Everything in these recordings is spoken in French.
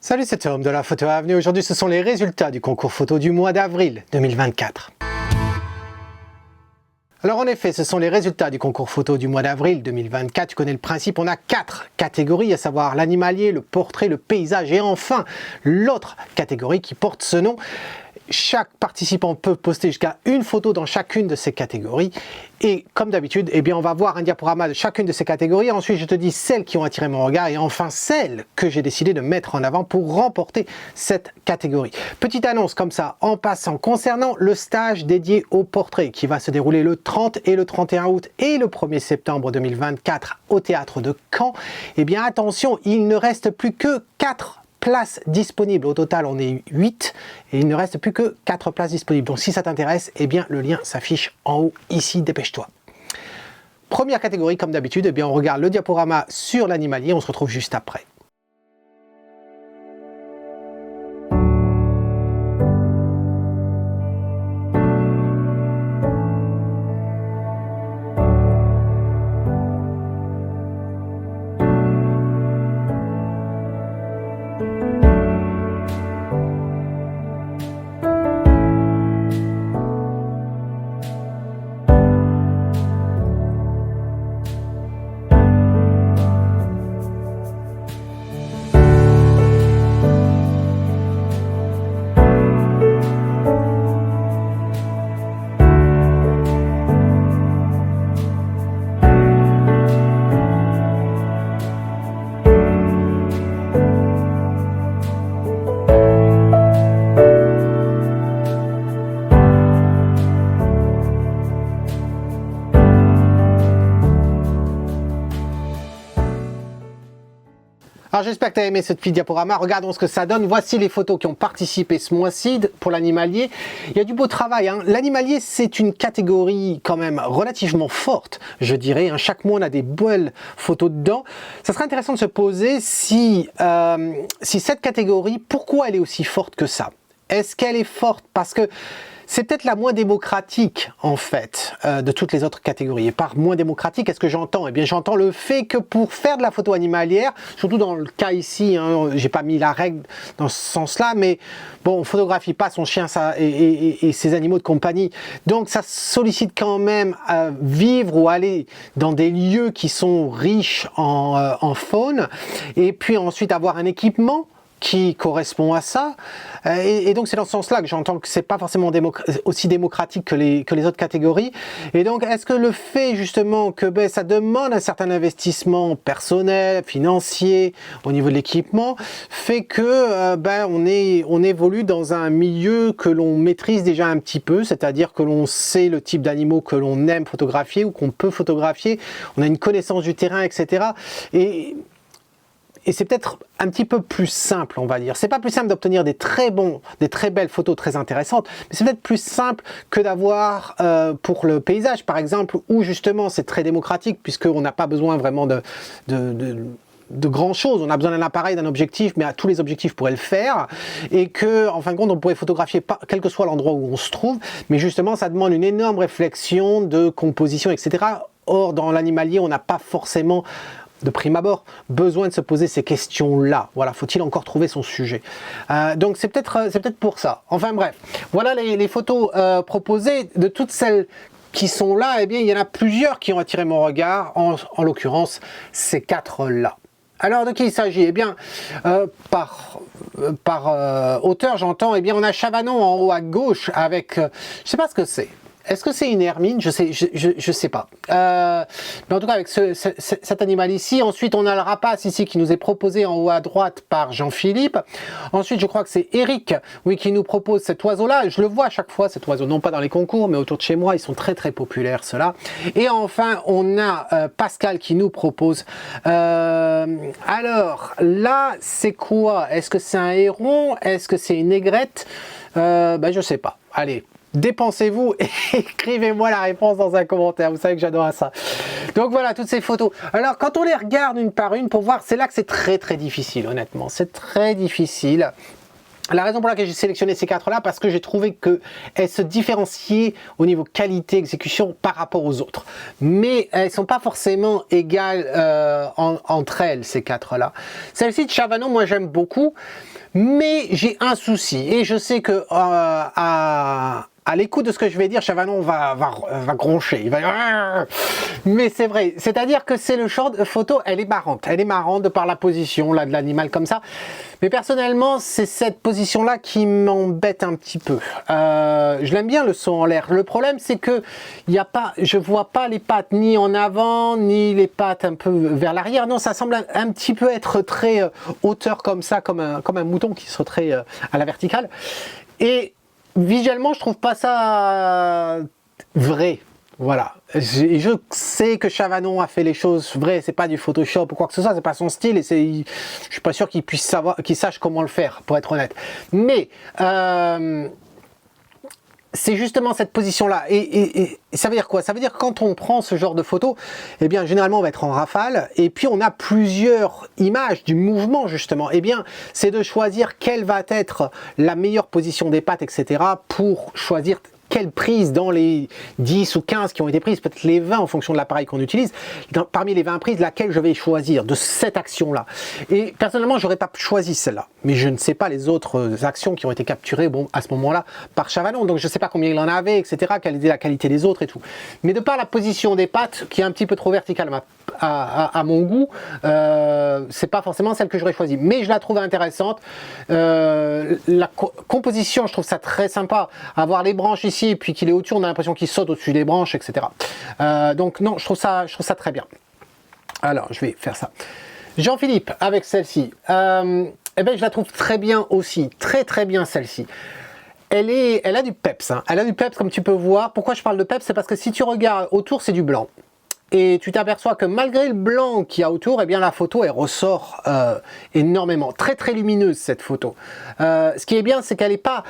Salut, c'est Tom de la Photo Avenue. Aujourd'hui, ce sont les résultats du concours photo du mois d'avril 2024. Alors en effet, ce sont les résultats du concours photo du mois d'avril 2024. Tu connais le principe, on a 4 catégories, à savoir l'animalier, le portrait, le paysage et enfin l'autre catégorie qui porte ce nom. Chaque participant peut poster jusqu'à une photo dans chacune de ces catégories. Et comme d'habitude, eh bien, on va voir un diaporama de chacune de ces catégories. Ensuite, je te dis celles qui ont attiré mon regard et enfin celles que j'ai décidé de mettre en avant pour remporter cette catégorie. Petite annonce comme ça en passant concernant le stage dédié au portrait qui va se dérouler le 30 et le 31 août et le 1er septembre 2024 au théâtre de Caen. Eh bien, attention, il ne reste plus que 4 places disponibles. Au total, on est 8 et il ne reste plus que 4 places disponibles. Donc si ça t'intéresse, eh bien le lien s'affiche en haut ici, dépêche-toi. Première catégorie, comme d'habitude, eh bien on regarde le diaporama sur l'animalier, on se retrouve juste après. Alors j'espère que tu as aimé ce petit diaporama, regardons ce que ça donne. Voici les photos qui ont participé ce mois-ci pour l'animalier. Il y a du beau travail, hein. L'animalier c'est une catégorie quand même relativement forte, je dirais, hein. Chaque mois on a des belles photos dedans. Ça serait intéressant de se poser si cette catégorie, pourquoi elle est aussi forte que ça? Est-ce qu'elle est forte parce que c'est peut-être la moins démocratique, en fait, de toutes les autres catégories. Et par moins démocratique, qu'est-ce que j'entends? Eh bien, j'entends le fait que pour faire de la photo animalière, surtout dans le cas ici, hein, j'ai pas mis la règle dans ce sens-là, mais bon, on photographie pas son chien et ses animaux de compagnie. Donc, ça sollicite quand même vivre ou aller dans des lieux qui sont riches en faune. Et puis ensuite, avoir un équipement qui correspond à ça, et donc c'est dans ce sens-là que j'entends que c'est pas forcément aussi démocratique que les autres catégories. Et donc est-ce que le fait justement que ça demande un certain investissement personnel, financier, au niveau de l'équipement, fait que on évolue dans un milieu que l'on maîtrise déjà un petit peu, c'est-à-dire que l'on sait le type d'animaux que l'on aime photographier ou qu'on peut photographier, on a une connaissance du terrain, etc. Et c'est peut-être un petit peu plus simple, on va dire. C'est pas plus simple d'obtenir des très belles photos très intéressantes, mais c'est peut-être plus simple que d'avoir pour le paysage, par exemple, où justement c'est très démocratique, puisqu'on n'a pas besoin vraiment de grand chose. On a besoin d'un appareil, d'un objectif, mais tous les objectifs pourraient le faire, et que, en fin de compte, on pourrait photographier quel que soit l'endroit où on se trouve, mais justement, ça demande une énorme réflexion de composition, etc. Or, dans l'animalier, on n'a pas forcément de prime abord, besoin de se poser ces questions-là. Voilà, faut-il encore trouver son sujet? Donc c'est peut-être pour ça. Enfin bref, voilà les photos proposées. De toutes celles qui sont là, eh bien il y en a plusieurs qui ont attiré mon regard, en l'occurrence ces 4-là. Alors de qui il s'agit? Eh bien, par auteur, j'entends, eh bien on a Chavanon en haut à gauche avec, je sais pas ce que c'est. Est-ce que c'est une hermine? Je sais pas. Mais en tout cas, avec cet animal ici. Ensuite, on a le rapace ici qui nous est proposé en haut à droite par Jean-Philippe. Ensuite, je crois que c'est Eric, oui, qui nous propose cet oiseau-là. Je le vois à chaque fois, cet oiseau. Non pas dans les concours, mais autour de chez moi. Ils sont très, très populaires, ceux-là. Et enfin, on a Pascal qui nous propose. Alors, là, c'est quoi? Est-ce que c'est un héron? Est-ce que c'est une aigrette? Je sais pas. Allez. Dépensez-vous et écrivez-moi la réponse dans un commentaire, vous savez que j'adore ça. Donc voilà, toutes ces photos. Alors quand on les regarde une par une pour voir, c'est là que c'est très très difficile, honnêtement, c'est très difficile. La raison pour laquelle j'ai sélectionné ces 4-là, parce que j'ai trouvé qu'elles se différenciaient au niveau qualité, exécution par rapport aux autres. Mais elles ne sont pas forcément égales entre elles, ces 4-là. Celle-ci de Chavanon, moi j'aime beaucoup, mais j'ai un souci. Et je sais que à l'écoute de ce que je vais dire, Chavanon va groncher. Il va... Mais c'est vrai. C'est-à-dire que c'est le genre de photo, elle est marrante. Elle est marrante de par la position là, de l'animal comme ça. Mais personnellement, c'est cette position-là qui m'embête un petit peu. Je l'aime bien le saut en l'air. Le problème, c'est que je vois pas les pattes ni en avant, ni les pattes un peu vers l'arrière. Non, ça semble un petit peu être très hauteur comme ça, comme un mouton qui sauterait à la verticale. Et visuellement, je trouve pas ça vrai. Voilà. Je sais que Chavanon a fait les choses vraies, c'est pas du Photoshop ou quoi que ce soit, c'est pas son style et je suis pas sûr qu'il puisse savoir, qu'il sache comment le faire, pour être honnête. Mais c'est justement cette position-là. Et ça veut dire quoi? Ça veut dire que quand on prend ce genre de photo, eh bien, généralement, on va être en rafale, et puis on a plusieurs images du mouvement, justement. Eh bien, c'est de choisir quelle va être la meilleure position des pattes, etc., pour choisir quelle prise dans les 10 ou 15 qui ont été prises, peut-être les 20 en fonction de l'appareil qu'on utilise, parmi les 20 prises, laquelle je vais choisir de cette action-là. Et personnellement, j'aurais pas choisi celle-là, mais je ne sais pas les autres actions qui ont été capturées, bon, à ce moment-là, par Chavanon, donc je ne sais pas combien il en avait, etc., quelle était la qualité des autres et tout. Mais de par la position des pattes, qui est un petit peu trop verticale à mon goût, c'est pas forcément celle que j'aurais choisie, mais je la trouve intéressante. La composition, je trouve ça très sympa, avoir les branches ici, et puis qu'il est au-dessus, on a l'impression qu'il saute au-dessus des branches, etc. Donc non, je trouve ça très bien. Alors, je vais faire ça. Jean-Philippe, avec celle-ci, eh ben, je la trouve très bien aussi, très bien celle-ci. Elle a du peps, hein. Elle a du peps comme tu peux voir. Pourquoi je parle de peps? C'est parce que si tu regardes autour, c'est du blanc. Et tu t'aperçois que malgré le blanc qu'il y a autour, eh bien la photo elle ressort énormément, très lumineuse cette photo. Ce qui est bien, c'est qu'elle est pas,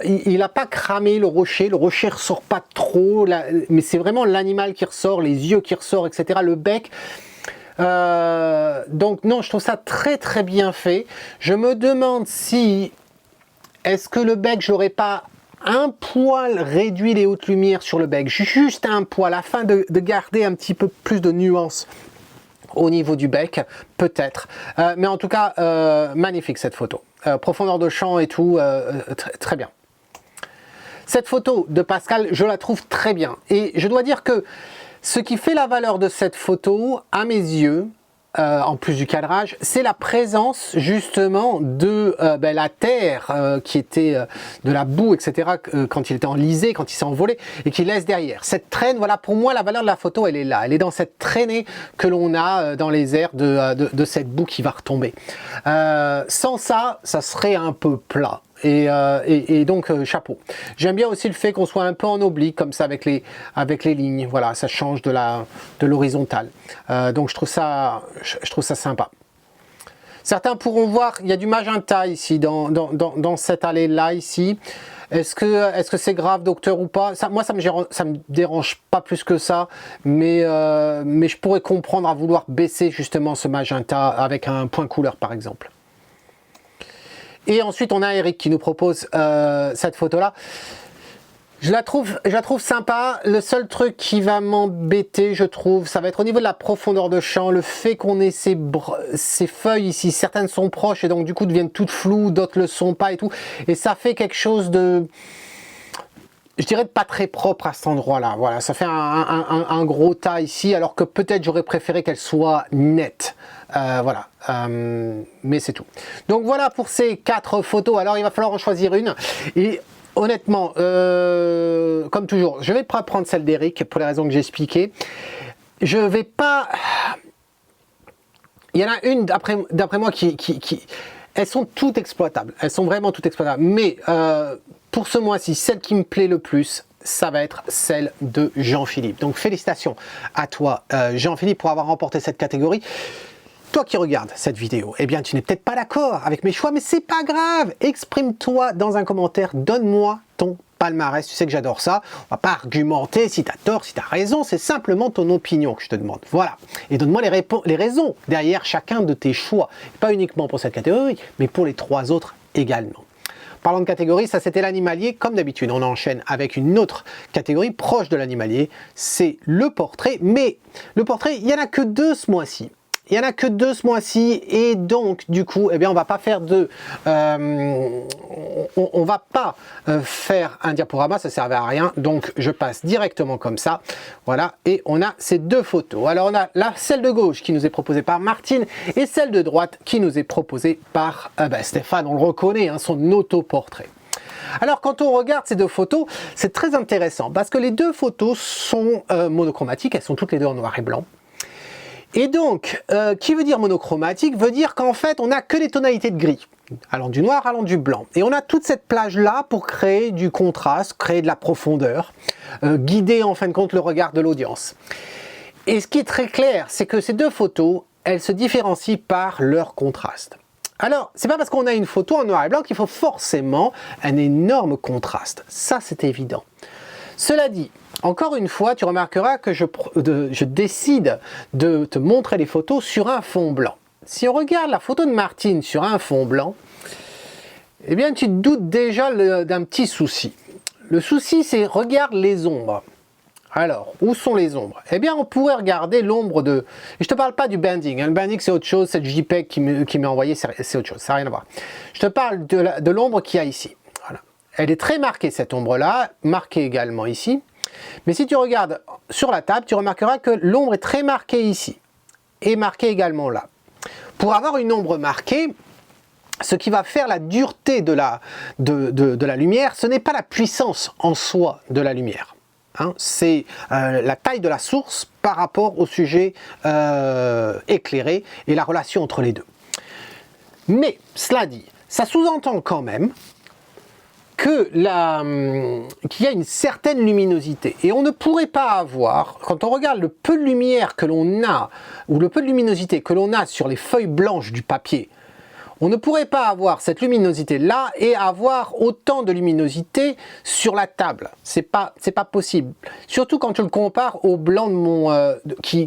il n'a pas cramé le rocher ressort pas trop, mais c'est vraiment l'animal qui ressort, les yeux qui ressortent, etc. Le bec. Donc non, je trouve ça très bien fait. Je me demande si est-ce que le bec, j'aurais pas un poil réduit les hautes lumières sur le bec, juste un poil, afin de garder un petit peu plus de nuance au niveau du bec, peut-être. Mais en tout cas, magnifique cette photo. Profondeur de champ et tout, très bien. Cette photo de Pascal, je la trouve très bien. Et je dois dire que ce qui fait la valeur de cette photo, à mes yeux, en plus du cadrage, c'est la présence justement de la terre qui était de la boue, etc. Quand il était enlisé, quand il s'est envolé et qui laisse derrière. Cette traîne, voilà, pour moi la valeur de la photo elle est là, elle est dans cette traînée que l'on a dans les airs de cette boue qui va retomber. Sans ça, ça serait un peu plat. Et donc chapeau. J'aime bien aussi le fait qu'on soit un peu en oblique comme ça avec les lignes. Voilà, ça change de l'horizontale. Donc je trouve ça sympa. Certains pourront voir, il y a du magenta ici dans cette allée là ici. Est-ce que c'est grave, docteur, ou pas? Moi, ça me dérange pas plus que ça, mais je pourrais comprendre à vouloir baisser justement ce magenta avec un point couleur par exemple. Et ensuite, on a Eric qui nous propose cette photo-là. Je la trouve sympa. Le seul truc qui va m'embêter, je trouve, ça va être au niveau de la profondeur de champ. Le fait qu'on ait ces feuilles ici, certaines sont proches et donc du coup deviennent toutes floues, d'autres le sont pas et tout. Et ça fait quelque chose de... je dirais de pas très propre à cet endroit-là. Voilà, ça fait un gros tas ici, alors que peut-être j'aurais préféré qu'elle soit nette. Voilà, mais c'est tout. Donc voilà pour ces 4 photos. Alors il va falloir en choisir une. Et honnêtement, comme toujours, je vais pas prendre celle d'Eric pour les raisons que j'ai expliquées. Je vais pas... il y en a une d'après moi qui... elles sont toutes exploitables. Elles sont vraiment toutes exploitables. Mais pour ce mois-ci, celle qui me plaît le plus, ça va être celle de Jean-Philippe. Donc félicitations à toi, Jean-Philippe, pour avoir remporté cette catégorie. Toi qui regardes cette vidéo, eh bien tu n'es peut-être pas d'accord avec mes choix, mais c'est pas grave. Exprime-toi dans un commentaire, donne-moi ton palmarès, tu sais que j'adore ça. On va pas argumenter si tu as tort, si tu as raison, c'est simplement ton opinion que je te demande. Voilà. Et donne-moi les raisons derrière chacun de tes choix. Pas uniquement pour cette catégorie, mais pour les 3 autres également. Parlant de catégorie, ça c'était l'animalier, comme d'habitude. On enchaîne avec une autre catégorie proche de l'animalier, c'est le portrait. Mais le portrait, il n'y en a que 2 ce mois-ci. Il n'y en a que 2 ce mois-ci et donc du coup, eh bien, on va pas faire de, on va pas faire un diaporama, ça servait à rien. Donc je passe directement comme ça, voilà. Et on a ces 2 photos. Alors on a celle de gauche qui nous est proposée par Martine et celle de droite qui nous est proposée par Stéphane. On le reconnaît, hein, son autoportrait. Alors quand on regarde ces 2 photos, c'est très intéressant parce que les 2 photos sont monochromatiques, elles sont toutes les 2 en noir et blanc. Et donc, qui veut dire monochromatique, veut dire qu'en fait, on n'a que les tonalités de gris, allant du noir, allant du blanc. Et on a toute cette plage-là pour créer du contraste, créer de la profondeur, guider en fin de compte le regard de l'audience. Et ce qui est très clair, c'est que ces 2 photos, elles se différencient par leur contraste. Alors, c'est pas parce qu'on a une photo en noir et blanc qu'il faut forcément un énorme contraste. Ça, c'est évident. Cela dit, encore une fois, tu remarqueras que je décide de te montrer les photos sur un fond blanc. Si on regarde la photo de Martine sur un fond blanc, eh bien tu te doutes déjà d'un petit souci. Le souci, c'est regarde les ombres. Alors, où sont les ombres? Eh bien, on pourrait regarder l'ombre de... Je ne te parle pas du banding. Hein. Le banding, c'est autre chose. Cette JPEG qui m'a envoyé, c'est autre chose. Ça n'a rien à voir. Je te parle de l'ombre qu'il y a ici. Voilà. Elle est très marquée, cette ombre-là. Marquée également ici. Mais si tu regardes sur la table, tu remarqueras que l'ombre est très marquée ici. Et marquée également là. Pour avoir une ombre marquée, ce qui va faire la dureté de la lumière, ce n'est pas la puissance en soi de la lumière. Hein, c'est la taille de la source par rapport au sujet éclairé et la relation entre les 2. Mais, cela dit, ça sous-entend quand même qu'il y a une certaine luminosité. Et on ne pourrait pas avoir, quand on regarde le peu de lumière que l'on a, ou le peu de luminosité que l'on a sur les feuilles blanches du papier, on ne pourrait pas avoir cette luminosité-là et avoir autant de luminosité sur la table. C'est pas possible. Surtout quand tu le compares au blanc de mon, qui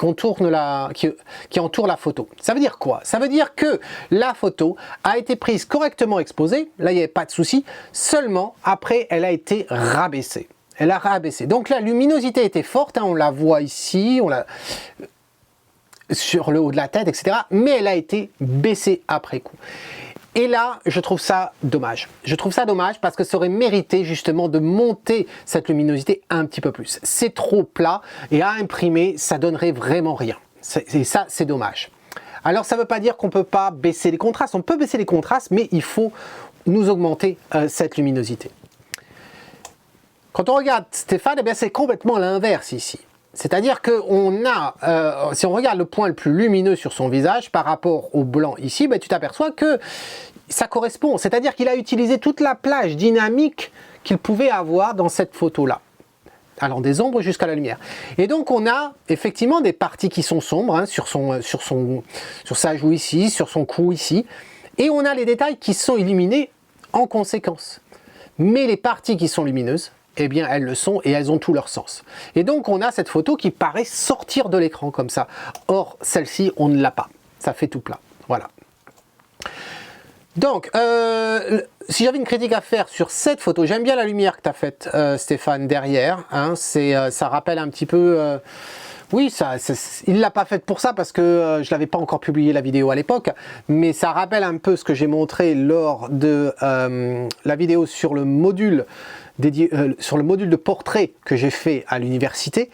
entoure la photo. Ça veut dire quoi? Ça veut dire que la photo a été prise correctement exposée, là il n'y avait pas de souci, seulement après elle a été rabaissée. Elle a rabaissé. Donc la luminosité était forte, hein, on la voit ici, on la... sur le haut de la tête, etc. Mais elle a été baissée après coup. Et là, je trouve ça dommage. Je trouve ça dommage parce que ça aurait mérité justement de monter cette luminosité un petit peu plus. C'est trop plat et à imprimer, ça donnerait vraiment rien. Et ça, c'est dommage. Alors, ça ne veut pas dire qu'on ne peut pas baisser les contrastes. On peut baisser les contrastes, mais il faut nous augmenter cette luminosité. Quand on regarde Stéphane, eh bien, c'est complètement l'inverse ici. C'est-à-dire qu'on a, si on regarde le point le plus lumineux sur son visage par rapport au blanc ici, ben, tu t'aperçois que ça correspond. C'est-à-dire qu'il a utilisé toute la plage dynamique qu'il pouvait avoir dans cette photo-là, allant des ombres jusqu'à la lumière. Et donc on a effectivement des parties qui sont sombres, hein, sur sa joue ici, sur son cou ici, et on a les détails qui sont illuminés en conséquence. Mais les parties qui sont lumineuses, eh bien elles le sont et elles ont tout leur sens. Et donc on a cette photo qui paraît sortir de l'écran comme ça. Or celle-ci on ne l'a pas, ça fait tout plat, voilà. Donc si j'avais une critique à faire sur cette photo, j'aime bien la lumière que tu as faite Stéphane derrière, hein, ça rappelle un petit peu... oui, il ne l'a pas faite pour ça parce que je n'avais pas encore publié la vidéo à l'époque, mais ça rappelle un peu ce que j'ai montré lors de la vidéo sur le module dédié, sur le module de portrait que j'ai fait à l'université.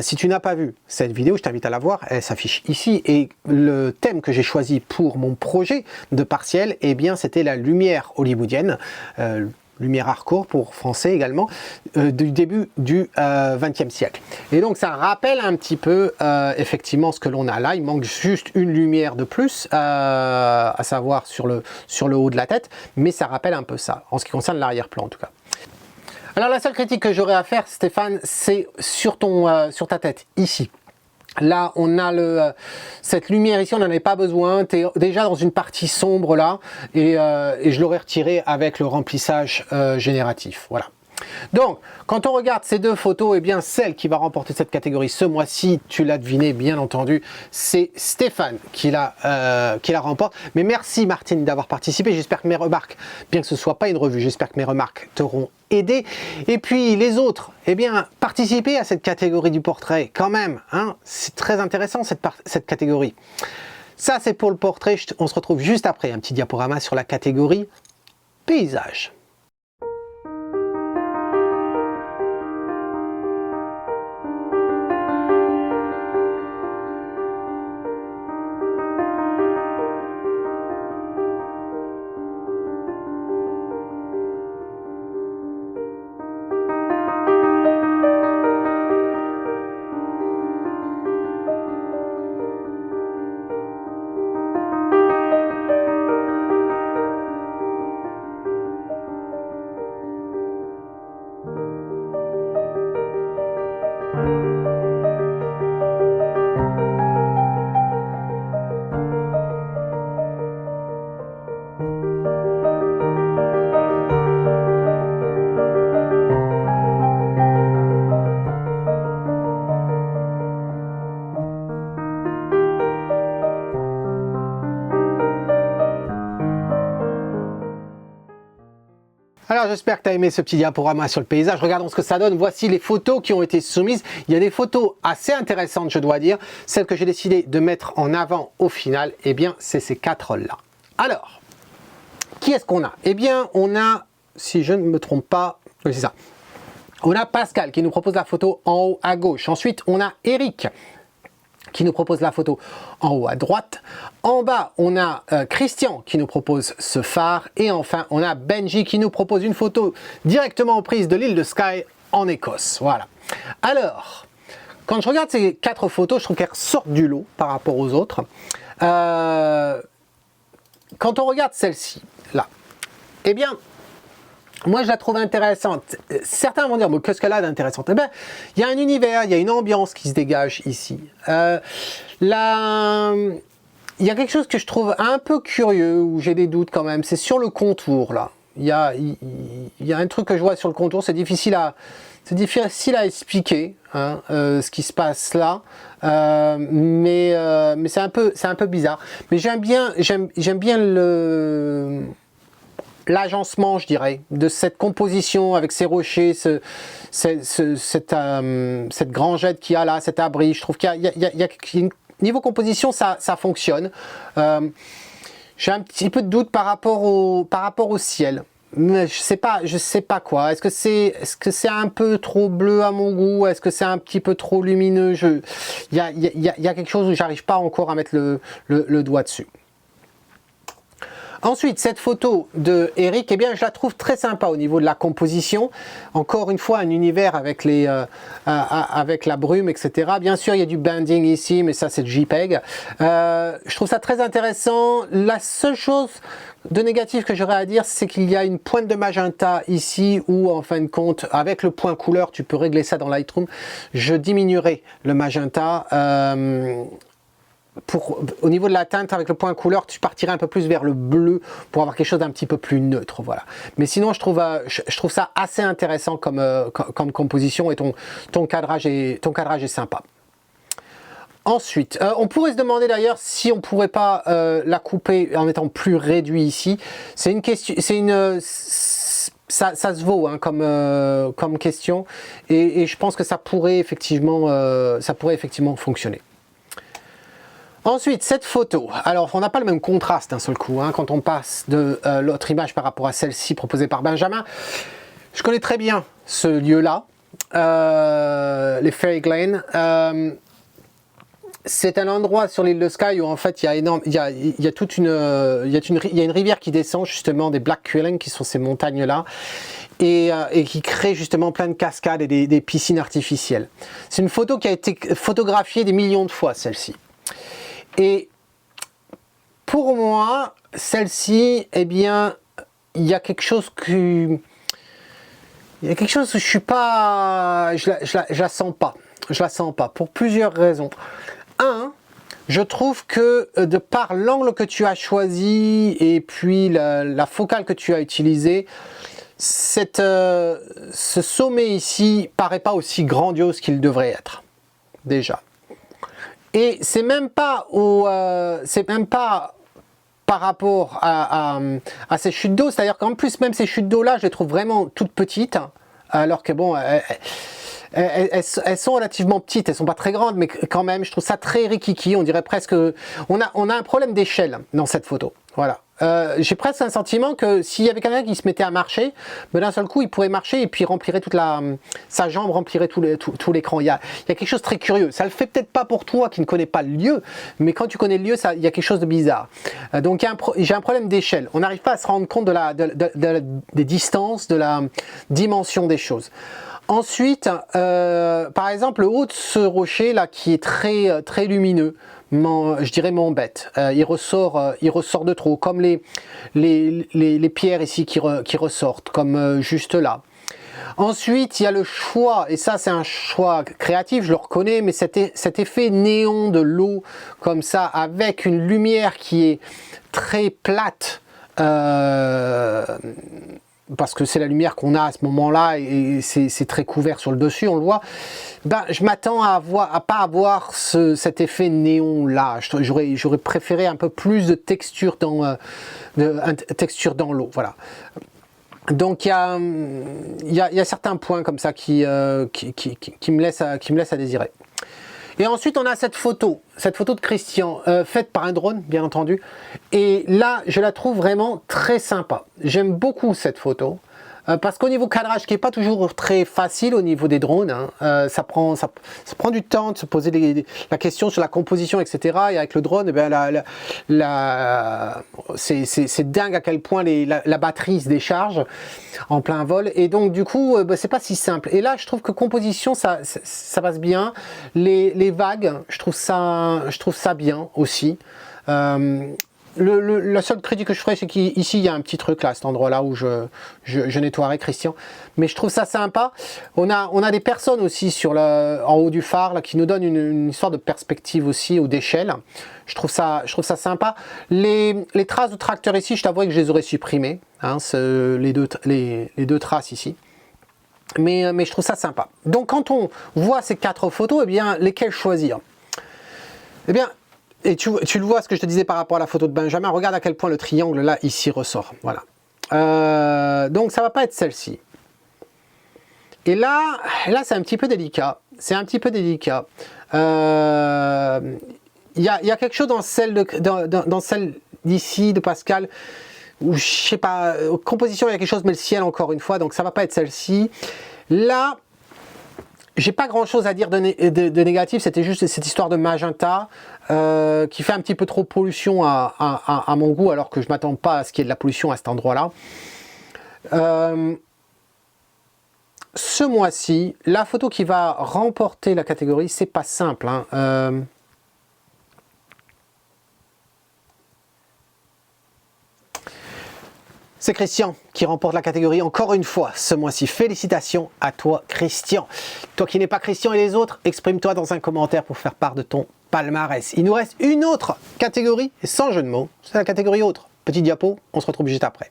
Si tu n'as pas vu cette vidéo, je t'invite à la voir, elle s'affiche ici. Et le thème que j'ai choisi pour mon projet de partiel, eh bien, c'était la lumière hollywoodienne. Lumière hardcore pour français également, du début du XXe siècle. Et donc ça rappelle un petit peu effectivement ce que l'on a là. Il manque juste une lumière de plus, à savoir sur le haut de la tête, mais ça rappelle un peu ça, en ce qui concerne l'arrière-plan en tout cas. Alors la seule critique que j'aurais à faire, Stéphane, c'est sur ta tête, ici. Là, on a cette lumière ici, on n'en avait pas besoin. Tu es déjà dans une partie sombre là, et je l'aurais retiré avec le remplissage génératif. Voilà. Donc, quand on regarde ces deux photos, eh bien, celle qui va remporter cette catégorie ce mois-ci, tu l'as deviné, bien entendu, c'est Stéphane qui la remporte. Mais merci Martine d'avoir participé. J'espère que mes remarques, bien que ce ne soit pas une revue, j'espère que mes remarques t'auront aidé. Et puis les autres, eh bien, participez à cette catégorie du portrait quand même. Hein, c'est très intéressant cette catégorie. Ça, c'est pour le portrait. On se retrouve juste après un petit diaporama sur la catégorie paysage. Alors j'espère que tu as aimé ce petit diaporama sur le paysage. Regardons ce que ça donne. Voici les photos qui ont été soumises. Il y a des photos assez intéressantes, je dois dire. Celle que j'ai décidé de mettre en avant au final, eh bien, c'est ces quatre-là. Alors, qui est-ce qu'on a? Eh bien, on a, si je ne me trompe pas, oui, c'est ça. On a Pascal qui nous propose la photo en haut à gauche. Ensuite, on a Eric qui nous propose la photo en haut à droite. En bas, on a Christian qui nous propose ce phare. Et enfin, on a Benji qui nous propose une photo directement prise de l'île de Skye en Écosse. Voilà. Alors, quand je regarde ces quatre photos, je trouve qu'elles sortent du lot par rapport aux autres. Quand on regarde celle-ci, là, eh bien, moi, je la trouve intéressante. Certains vont dire, mais qu'est-ce qu'elle a d'intéressante? Eh bien, il y a un univers, il y a une ambiance qui se dégage ici. Il y a quelque chose que je trouve un peu curieux, où j'ai des doutes quand même, c'est sur le contour, là. Il y a un truc que je vois sur le contour, c'est difficile à expliquer, hein, ce qui se passe là, mais c'est un peu bizarre. Mais j'aime bien l'agencement, je dirais, de cette composition avec ces rochers, cette grangette qu'il y a là, cet abri. Je trouve qu'il y a niveau composition, ça fonctionne. J'ai un petit peu de doute par rapport au ciel. Mais je sais pas quoi. Est-ce que c'est un peu trop bleu à mon goût? Est-ce que c'est un petit peu trop lumineux? Il y a quelque chose où j'arrive pas encore à mettre le doigt dessus. Ensuite, cette photo de Eric, eh bien, je la trouve très sympa au niveau de la composition. Encore une fois, un univers avec avec la brume, etc. Bien sûr, il y a du banding ici, mais ça, c'est le JPEG. Je trouve ça très intéressant. La seule chose de négatif que j'aurais à dire, c'est qu'il y a une pointe de magenta ici, où, en fin de compte, avec le point couleur, tu peux régler ça dans Lightroom. Je diminuerai le magenta. Au niveau de la teinte avec le point couleur, tu partirais un peu plus vers le bleu pour avoir quelque chose d'un petit peu plus neutre, voilà. Mais sinon, je trouve ça assez intéressant comme composition, et ton cadrage est sympa. Ensuite, on pourrait se demander d'ailleurs si on pourrait pas la couper en étant plus réduit ici. C'est une question, ça se vaut, hein, comme question, et je pense que ça pourrait effectivement fonctionner. Ensuite, cette photo. Alors, on n'a pas le même contraste d'un seul coup, hein, quand on passe de l'autre image par rapport à celle-ci proposée par Benjamin. Je connais très bien ce lieu-là, les Fairy Glen. C'est un endroit sur l'île de Skye où en fait il y a une rivière qui descend justement des Black Cuillin, qui sont ces montagnes-là. Et qui crée justement plein de cascades et des piscines artificielles. C'est une photo qui a été photographiée des millions de fois, celle-ci. Et pour moi, celle-ci, eh bien, il y a quelque chose où je suis pas, je la sens pas. Je la sens pas pour plusieurs raisons. Un, je trouve que de par l'angle que tu as choisi et puis la focale que tu as utilisée, ce sommet ici paraît pas aussi grandiose qu'il devrait être, déjà. Et c'est même pas par rapport à ces chutes d'eau, c'est-à-dire qu'en plus, même ces chutes d'eau là, je les trouve vraiment toutes petites, alors que bon, elles sont relativement petites, elles sont pas très grandes, mais quand même, je trouve ça très rikiki, on dirait presque, on a un problème d'échelle dans cette photo, voilà. J'ai presque un sentiment que s'il y avait quelqu'un qui se mettait à marcher, ben d'un seul coup il pourrait marcher et puis remplirait sa jambe remplirait tout l'écran. Il y a quelque chose de très curieux. Ça le fait peut-être pas pour toi qui ne connais pas le lieu, mais quand tu connais le lieu, il y a quelque chose de bizarre. Donc j'ai un problème d'échelle. On n'arrive pas à se rendre compte des distances, de la dimension des choses. Ensuite, par exemple, le haut de ce rocher là qui est très lumineux, je dirais m'embête. Il ressort de trop, comme les pierres ici qui ressortent, comme juste là. Ensuite, il y a le choix, et ça c'est un choix créatif, je le reconnais, mais cet effet néon de l'eau, comme ça, avec une lumière qui est très plate, parce que c'est la lumière qu'on a à ce moment-là et c'est très couvert sur le dessus, on le voit. Ben, je m'attends à pas avoir cet effet néon là. J'aurais préféré un peu plus de texture dans l'eau, voilà. Donc il y a certains points comme ça qui me laissent à désirer. Et ensuite, on a cette photo de Christian, faite par un drone, bien entendu. Et là, je la trouve vraiment très sympa. J'aime beaucoup cette photo. Parce qu'au niveau cadrage, qui n'est pas toujours très facile au niveau des drones, hein, ça prend du temps de se poser la question sur la composition, etc. Et avec le drone, eh bien, c'est dingue à quel point la batterie se décharge en plein vol. Et donc, du coup, c'est pas si simple. Et là, je trouve que composition, ça passe bien. Les vagues, je trouve ça bien aussi. La seule critique que je ferais, c'est qu'ici il y a un petit truc là, à cet endroit-là où je nettoierai Christian. Mais je trouve ça sympa. On a des personnes aussi en haut du phare là, qui nous donnent une histoire de perspective aussi ou d'échelle. Je trouve ça sympa. Les traces de tracteur ici, je t'avoue que je les aurais supprimées. Hein, les deux traces ici. Mais je trouve ça sympa. Donc quand on voit ces 4 photos, eh bien, lesquelles choisir? Eh bien, et tu le vois, ce que je te disais par rapport à la photo de Benjamin, regarde à quel point le triangle là, ici ressort. Voilà. Donc ça va pas être celle-ci. Et là c'est un petit peu délicat. C'est un petit peu délicat. Il y a quelque chose dans celle d'ici, de Pascal, où je sais pas, composition il y a quelque chose, mais le ciel encore une fois, donc ça va pas être celle-ci. Là, j'ai pas grand chose à dire de négatif, c'était juste cette histoire de magenta qui fait un petit peu trop pollution à mon goût, alors que je m'attends pas à ce qu'il y ait de la pollution à cet endroit-là. Ce mois-ci, la photo qui va remporter la catégorie, c'est pas simple, hein. C'est Christian qui remporte la catégorie encore une fois ce mois-ci. Félicitations à toi, Christian. Toi qui n'es pas Christian et les autres, exprime-toi dans un commentaire pour faire part de ton palmarès. Il nous reste une autre catégorie, et sans jeu de mots, c'est la catégorie autre. Petit diapo, on se retrouve juste après.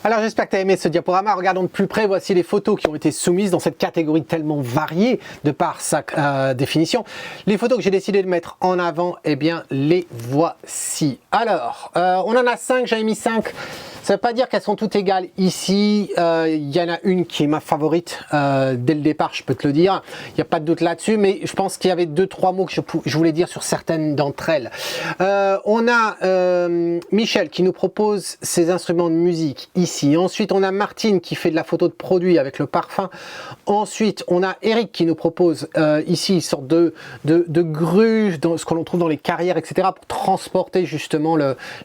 Alors j'espère que tu as aimé ce diaporama. Regardons de plus près, voici les photos qui ont été soumises dans cette catégorie tellement variée de par sa définition. Les photos que j'ai décidé de mettre en avant, eh bien les voici. Alors, on en a 5, j'avais mis 5 Ça ne veut pas dire qu'elles sont toutes égales ici. Il y en a une qui est ma favorite dès le départ, je peux te le dire. Il n'y a pas de doute là-dessus, mais je pense qu'il y avait 2-3 mots que je voulais dire sur certaines d'entre elles. On a Michel qui nous propose ses instruments de musique ici. Ensuite, on a Martine qui fait de la photo de produit avec le parfum. Ensuite, on a Eric qui nous propose ici une sorte de grue, dans ce que l'on trouve dans les carrières, etc. pour transporter justement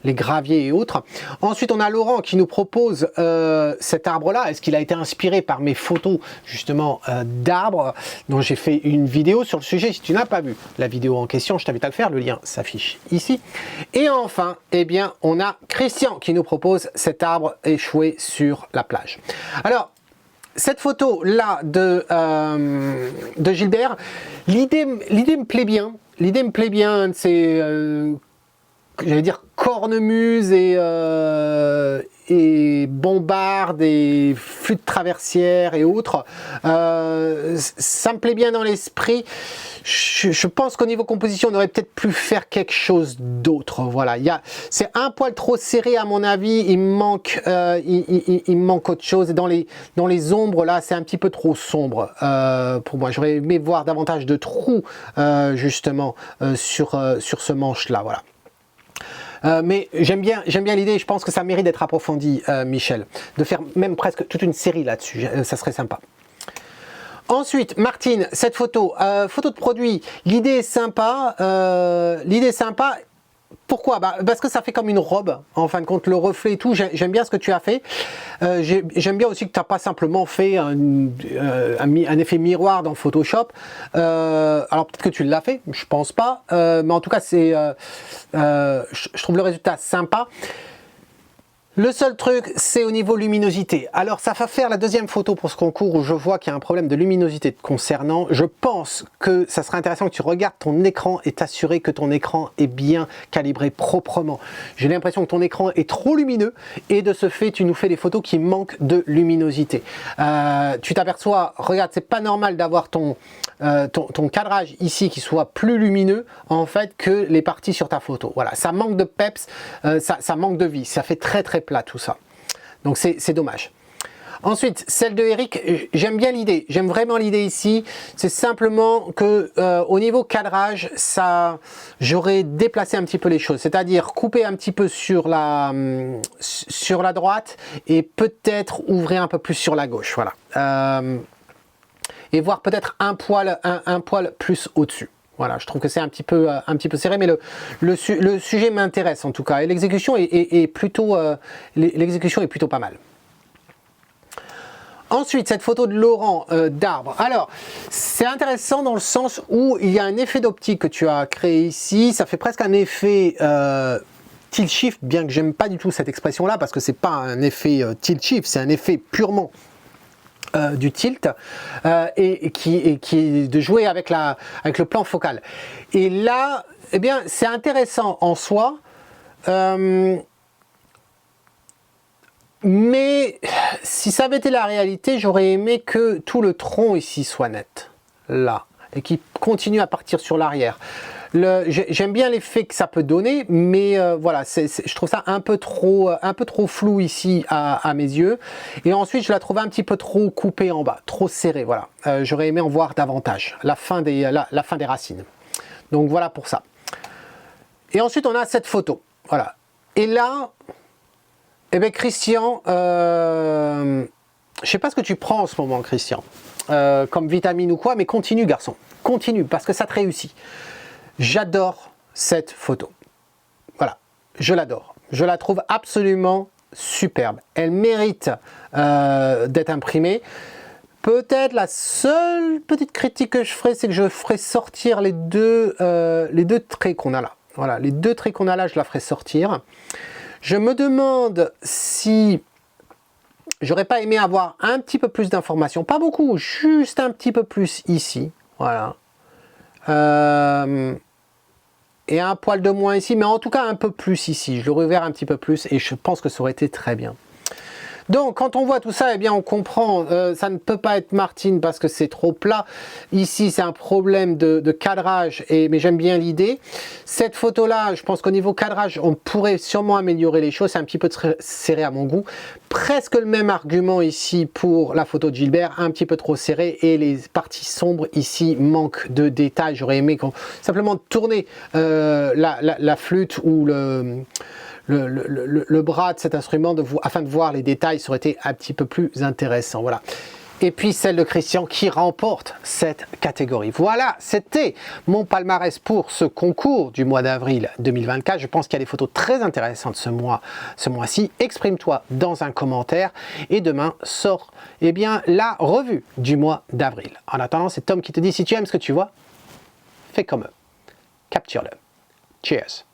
les graviers et autres. Ensuite, on a Laurent qui nous propose cet arbre-là. Est-ce qu'il a été inspiré par mes photos justement d'arbres dont j'ai fait une vidéo sur le sujet? Si tu n'as pas vu la vidéo en question, je t'invite à le faire. Le lien s'affiche ici. Et enfin, eh bien, on a Christian qui nous propose cet arbre échoué sur la plage. Alors, cette photo-là de Gilbert, l'idée me plaît bien. L'idée me plaît bien, c'est, j'allais dire, cornemuse et bombarde et flûte traversière et autres. Ça me plaît bien dans l'esprit. Je pense qu'au niveau composition, on aurait peut-être pu faire quelque chose d'autre. Voilà, c'est un poil trop serré à mon avis. Il me manque autre chose. Et dans les ombres là, c'est un petit peu trop sombre pour moi. J'aurais aimé voir davantage de trous justement sur ce manche là. Voilà. Mais j'aime bien l'idée, je pense que ça mérite d'être approfondi, Michel, de faire même presque toute une série là-dessus, ça serait sympa. Ensuite, Martine, cette photo de produit, l'idée est sympa, Pourquoi? Parce que ça fait comme une robe, en fin de compte, le reflet et tout, j'aime bien ce que tu as fait. J'aime bien aussi que tu n'as pas simplement fait un effet miroir dans Photoshop. Alors peut-être que tu l'as fait, je pense pas, mais en tout cas, je trouve le résultat sympa. Le seul truc, c'est au niveau luminosité. Alors, ça va faire la deuxième photo pour ce concours où je vois qu'il y a un problème de luminosité concernant. Je pense que ça serait intéressant que tu regardes ton écran et t'assurer que ton écran est bien calibré proprement. J'ai l'impression que ton écran est trop lumineux et de ce fait, tu nous fais des photos qui manquent de luminosité. Tu t'aperçois, regarde, c'est pas normal d'avoir ton cadrage ici qui soit plus lumineux en fait que les parties sur ta photo. Voilà, ça manque de peps, ça manque de vie, ça fait très plat tout ça. Donc c'est dommage. Ensuite, celle de Eric, j'aime bien l'idée, j'aime vraiment l'idée ici. C'est simplement que au niveau cadrage, j'aurais déplacé un petit peu les choses, c'est-à-dire couper un petit peu sur la droite et peut-être ouvrir un peu plus sur la gauche. Voilà. Et voir peut-être un poil plus au-dessus. Voilà, je trouve que c'est un petit peu serré, mais le sujet m'intéresse en tout cas. Et l'exécution est plutôt pas mal. Ensuite, cette photo de Laurent d'arbre. Alors, c'est intéressant dans le sens où il y a un effet d'optique que tu as créé ici. Ça fait presque un effet tilt shift, bien que j'aime pas du tout cette expression-là, parce que c'est pas un effet tilt shift, c'est un effet purement du tilt et qui est de jouer avec le plan focal. Et là, eh bien, c'est intéressant en soi, mais si ça avait été la réalité, j'aurais aimé que tout le tronc ici soit net, là, et qu'il continue à partir sur l'arrière. J'aime bien l'effet que ça peut donner, mais voilà, je trouve ça un peu trop flou ici à mes yeux. Et ensuite, je la trouve un petit peu trop coupée en bas, trop serrée. Voilà, j'aurais aimé en voir davantage, la fin des racines. Donc voilà pour ça. Et ensuite, on a cette photo. Voilà. Et là, eh bien, Christian, je sais pas ce que tu prends en ce moment, Christian, comme vitamine ou quoi, mais continue, garçon. Continue, parce que ça te réussit. J'adore cette photo. Voilà, je l'adore. Je la trouve absolument superbe. Elle mérite d'être imprimée. Peut-être la seule petite critique que je ferai, c'est que je ferai sortir les deux traits qu'on a là. Voilà, les deux traits qu'on a là, je la ferai sortir. Je me demande si j'aurais pas aimé avoir un petit peu plus d'informations. Pas beaucoup, juste un petit peu plus ici. Voilà. Et un poil de moins ici, mais en tout cas un peu plus ici. Je l'aurais ouvert un petit peu plus et je pense que ça aurait été très bien. Donc, quand on voit tout ça, eh bien, on comprend, ça ne peut pas être Martine parce que c'est trop plat. Ici, c'est un problème de cadrage, mais j'aime bien l'idée. Cette photo-là, je pense qu'au niveau cadrage, on pourrait sûrement améliorer les choses. C'est un petit peu serré à mon goût. Presque le même argument ici pour la photo de Gilbert, un petit peu trop serré, et les parties sombres ici manquent de détails. J'aurais aimé simplement tourner la flûte ou le bras de cet instrument afin de voir les détails, ça aurait été un petit peu plus intéressant. Voilà. Et puis celle de Christian qui remporte cette catégorie. Voilà, c'était mon palmarès pour ce concours du mois d'avril 2024. Je pense qu'il y a des photos très intéressantes ce mois-ci. Exprime-toi dans un commentaire et demain sort la revue du mois d'avril. En attendant, c'est Tom qui te dit, si tu aimes ce que tu vois, fais comme eux. Capture-le. Cheers.